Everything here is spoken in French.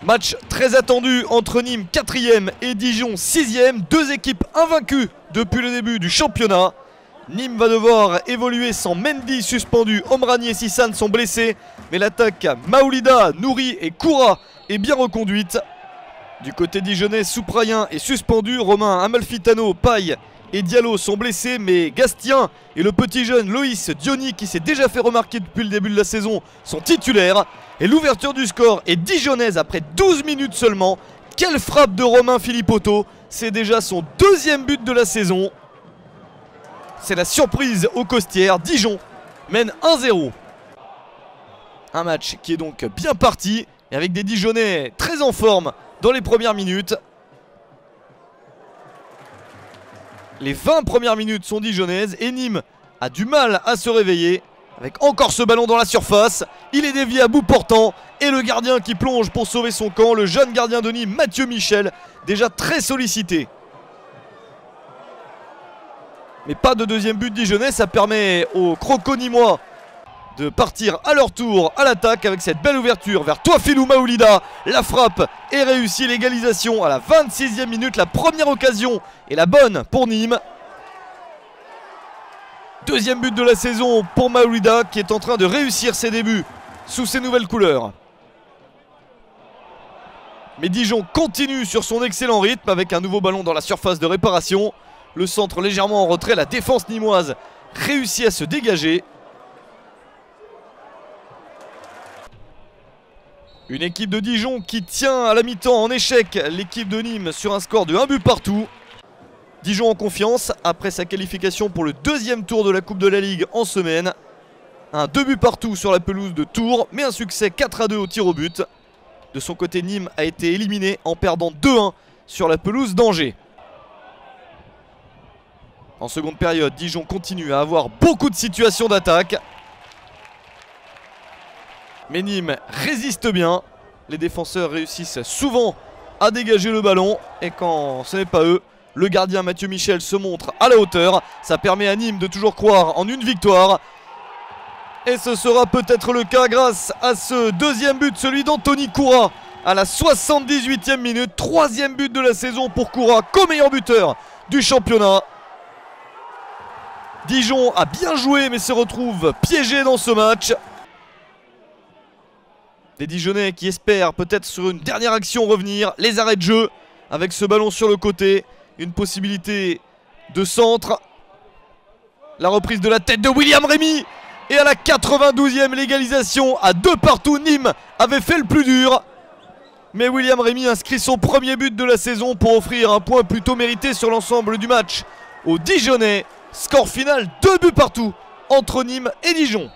Match très attendu entre Nîmes 4e et Dijon 6e. Deux équipes invaincues depuis le début du championnat. Nîmes va devoir évoluer sans Mendy suspendu, Omrani et Sissane sont blessés. Mais l'attaque Maoulida, Nouri et Koura est bien reconduite. Du côté dijonnais, Souprayen est suspendu, Romain Amalfitano, Paille et Diallo sont blessés. Mais Gastien et le petit jeune Loïs Diony, qui s'est déjà fait remarquer depuis le début de la saison, sont titulaires. Et l'ouverture du score est dijonnaise après 12 minutes seulement. Quelle frappe de Romain Philippotto, c'est déjà son deuxième but de la saison. C'est la surprise aux Costières, Dijon mène 1-0. Un match qui est donc bien parti et avec des Dijonnais très en forme dans les premières minutes. Les 20 premières minutes sont dijonnaises et Nîmes a du mal à se réveiller. Avec encore ce ballon dans la surface, il est dévié à bout portant et le gardien qui plonge pour sauver son camp, le jeune gardien de Nîmes, Mathieu Michel, déjà très sollicité. Mais pas de deuxième but dijonnais, ça permet aux Croco-Nîmois de partir à leur tour à l'attaque avec cette belle ouverture vers Touafilou Maoulida. La frappe est réussie, l'égalisation à la 26e minute, la première occasion est la bonne pour Nîmes. Deuxième but de la saison pour Maoulida qui est en train de réussir ses débuts sous ses nouvelles couleurs. Mais Dijon continue sur son excellent rythme avec un nouveau ballon dans la surface de réparation. Le centre légèrement en retrait, la défense nîmoise réussit à se dégager. Une équipe de Dijon qui tient à la mi-temps en échec l'équipe de Nîmes sur un score de 1 but partout. Dijon en confiance après sa qualification pour le deuxième tour de la Coupe de la Ligue en semaine. Un 2 buts partout sur la pelouse de Tours, mais un succès 4-2 au tir au but. De son côté, Nîmes a été éliminé en perdant 2-1 sur la pelouse d'Angers. En seconde période, Dijon continue à avoir beaucoup de situations d'attaque. Mais Nîmes résiste bien. Les défenseurs réussissent souvent à dégager le ballon. Et quand ce n'est pas eux, le gardien Mathieu Michel se montre à la hauteur. Ça permet à Nîmes de toujours croire en une victoire. Et ce sera peut-être le cas grâce à ce deuxième but, celui d'Anthony Koura à la 78e minute. Troisième but de la saison pour Koura, co-meilleur buteur du championnat. Dijon a bien joué mais se retrouve piégé dans ce match. Des Dijonnais qui espèrent peut-être sur une dernière action revenir. Les arrêts de jeu avec ce ballon sur le côté. Une possibilité de centre. La reprise de la tête de William Rémy. Et à la 92e, l'égalisation à 2 partout. Nîmes avait fait le plus dur. Mais William Rémy inscrit son premier but de la saison pour offrir un point plutôt mérité sur l'ensemble du match aux Dijonnais. Score final 2 buts partout entre Nîmes et Dijon.